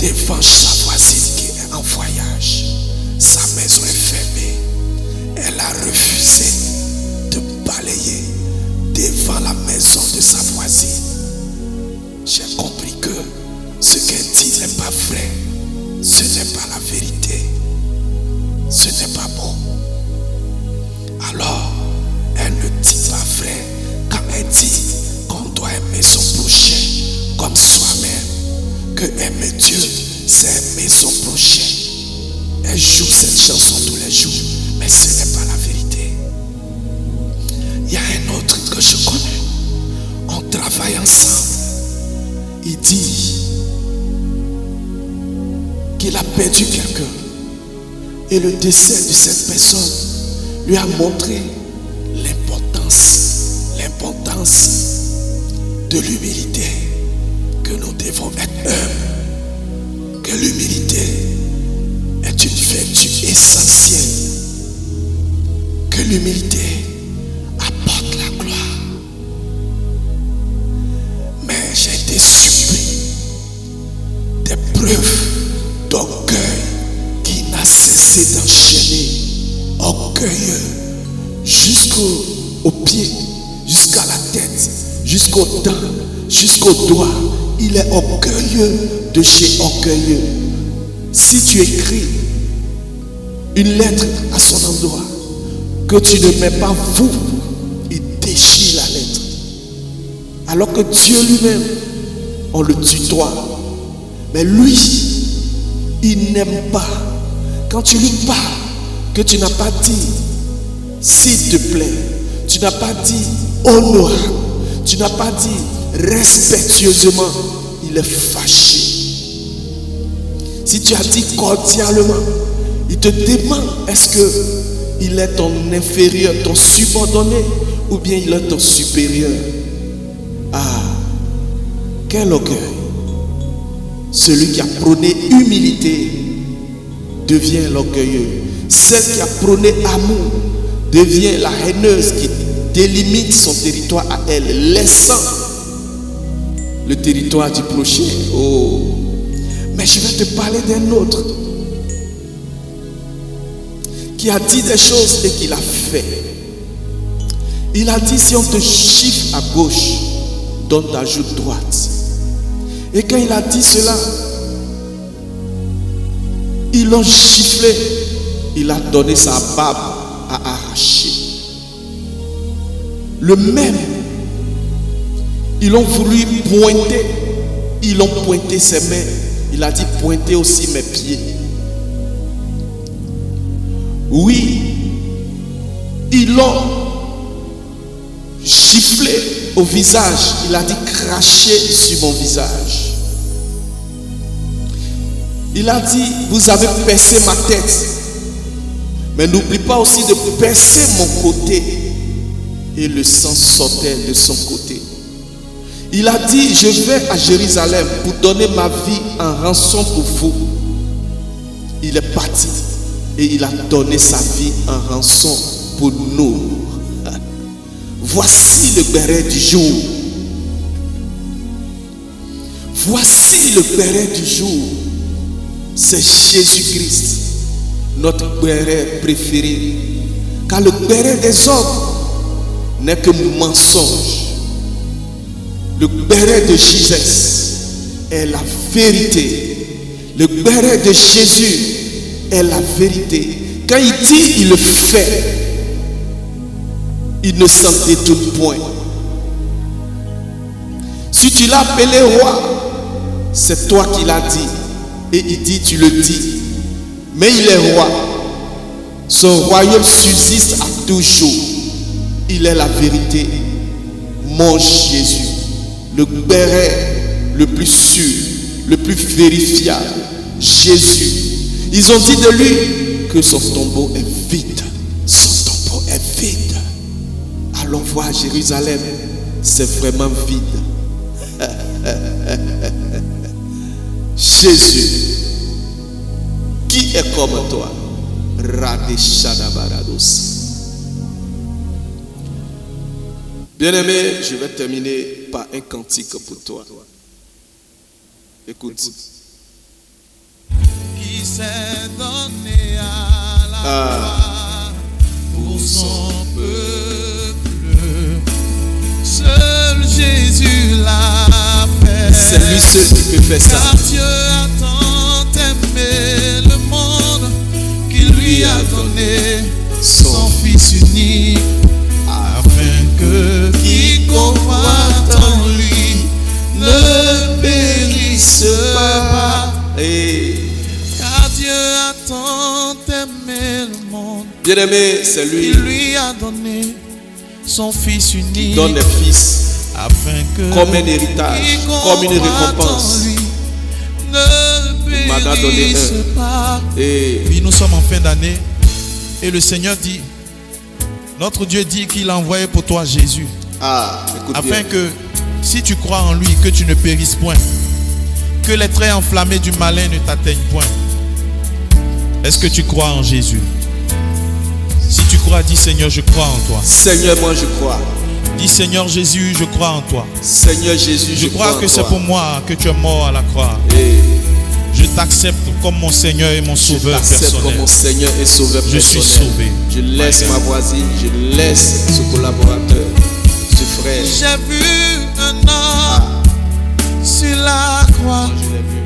devant sa voisine qui est en voyage. Sa maison est fermée. Elle a refusé de balayer devant la maison de sa voisine. J'ai compris que ce qu'elle dit n'est pas vrai. Ce n'est pas la vérité. Ce n'est pas bon. Alors, elle ne dit pas vrai quand elle dit qu'on doit aimer son prochain comme soi-même. Que aimer Dieu, c'est aimer son prochain. Elle joue cette chanson tous les jours, mais ce n'est pas la vérité. Il y a un autre que je connais. On travaille ensemble. Il dit qu'il a perdu quelqu'un. Et le décès de cette personne lui a montré l'importance de l'humilité. Que nous devons être humbles. Que l'humilité est une vertu essentielle. Que l'humilité apporte la gloire. Mais j'ai été surpris des preuves d'orgueil qui n'a cessé d'enchaîner. Orgueilleux jusqu'au pied, jusqu'à la tête, jusqu'au dents, jusqu'au doigt. Il est orgueilleux de chez orgueilleux. Si tu écris une lettre à son endroit, que tu ne mets pas vous, il déchire la lettre. Alors que Dieu lui-même, on le tutoie. Mais lui, il n'aime pas. Quand tu lui parles, que tu n'as pas dit s'il te plaît, tu n'as pas dit honorable, tu n'as pas dit respectueusement, il est fâché. Si tu as dit cordialement, il te demande est-ce qu'il est ton inférieur, ton subordonné, ou bien il est ton supérieur. Ah, quel orgueil. Celui qui a prôné humilité devient l'orgueilleux. Celle qui a prôné amour devient la haineuse qui délimite son territoire à elle, laissant le territoire du prochain. Oh. Mais je vais te parler d'un autre qui a dit des choses et qui l'a fait. Il a dit si on te chiffre à gauche, donne ta joue droite. Et quand il a dit cela, ils l'ont giflé. Il a donné sa barbe à arracher. Le même, ils l'ont voulu pointer. Ils ont pointé ses mains. Il a dit pointez aussi mes pieds. Oui, ils l'ont giflé au visage. Il a dit crachez sur mon visage. Il a dit vous avez percé ma tête, mais n'oublie pas aussi de percer mon côté. Et le sang sortait de son côté. Il a dit je vais à Jérusalem pour donner ma vie en rançon pour vous. Il est parti et il a donné sa vie en rançon pour nous. Voici le béret du jour. Voici le béret du jour. C'est Jésus-Christ, notre béret préféré. Car le béret des hommes n'est que mensonge. Le béret de Jésus est la vérité. Le béret de Jésus est la vérité. Quand il dit, il le fait. Il ne s'en détourne point. Si tu l'as appelé roi, c'est toi qui l'as dit. Et il dit, tu le dis. Mais il est roi. Son royaume subsiste à toujours. Il est la vérité. Mon Jésus. Le béret le plus sûr, le plus vérifiable. Jésus. Ils ont dit de lui que son tombeau est vide. Son tombeau est vide. Allons voir Jérusalem. C'est vraiment vide. Jésus, qui est comme toi? Bien-aimé, je vais terminer par un cantique pour toi. Écoute. s'est donné à la croix pour son peuple. Seul Jésus l'a fait. C'est lui seul qui peut faire ça. Car Dieu a tant aimé le monde qu'il lui a donné son Fils unique, afin que quiconque croit en lui ne périsse pas. Car Dieu a tant aimé le monde. Bien-aimé, c'est lui. Il lui a donné son Fils unique. Il donne les fils afin que comme un héritage, comme une récompense. Il m'a donné un. Et puis nous sommes en fin d'année et le Seigneur dit, notre Dieu dit qu'il a envoyé pour toi Jésus, afin bien. Que si tu crois en lui, que tu ne périsses point, que les traits enflammés du malin ne t'atteignent point. Est-ce que tu crois en Jésus? Si tu crois, dis Seigneur, je crois en toi. Seigneur, moi je crois. Dis Seigneur Jésus, je crois en toi. Seigneur Jésus, je crois que c'est pour moi que tu es mort à la croix. Je t'accepte comme mon Seigneur et mon sauveur personnel. Comme mon Seigneur et sauveur personnel. Je suis sauvé. Je laisse ma voisine, je laisse ce collaborateur, ce frère. J'ai vu un homme sur la croix. Je l'ai vu.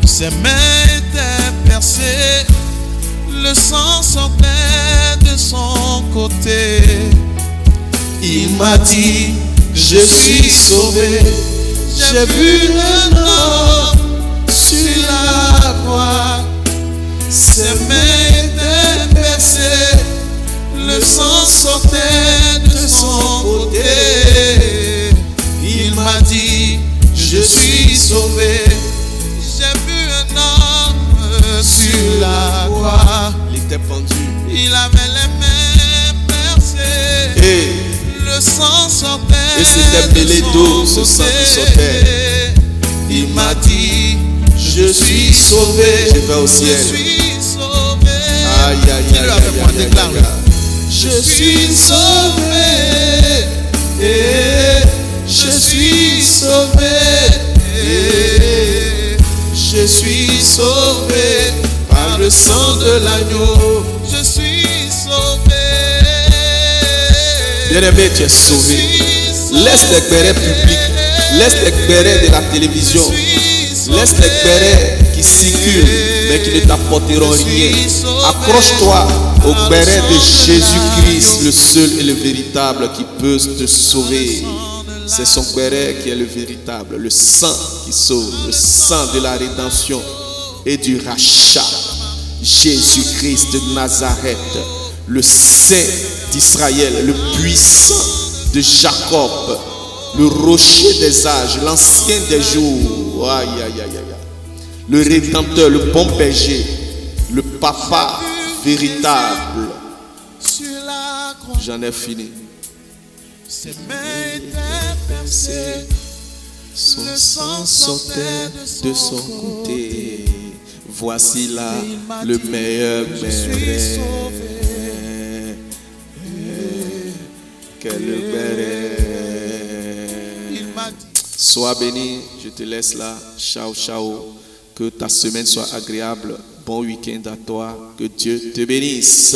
Ses mains étaient percées, le sang sortait de son côté. Il m'a dit, je suis sauvé. J'ai vu un homme sur la croix. Ses mains étaient percées, le sang sortait de son côté. Il m'a dit, je suis sauvé. J'ai vu un homme sur la croix. Il était pendu. Il avait les mains percées. Le sang sortait. Et c'était mêlé d'eau, ce sang qui sortait. Il m'a dit, je suis sauvé. Je vais au ciel. Je suis sauvé. Aïe, aïe, aïe, aïe, aïe, aïe, aïe. Je suis sauvé. Je suis sauvé. Je suis sauvé par le sang de l'agneau. Je suis sauvé. Bien-aimé, tu es sauvé. Laisse les bérets publics, laisse les bérets de la télévision, laisse les bérets qui circulent mais qui ne t'apporteront rien. Accroche-toi au béret de Jésus-Christ, le seul et le véritable qui peut te sauver. C'est son béret qui est le véritable, le sang qui sauve, le sang de la rédemption et du rachat. Jésus-Christ de Nazareth, le Saint d'Israël, le puissant de Jacob, le rocher des âges, l'ancien des jours, aïe, aïe, aïe, aïe, le rédempteur, le bon berger, le papa véritable. J'en ai fini. Ses mains étaient percées, son sang sortait de son côté. Voici là le meilleur béret. Quel béret. Sois béni, je te laisse là. Ciao, ciao. Que ta semaine soit agréable. Bon week-end à toi. Que Dieu te bénisse.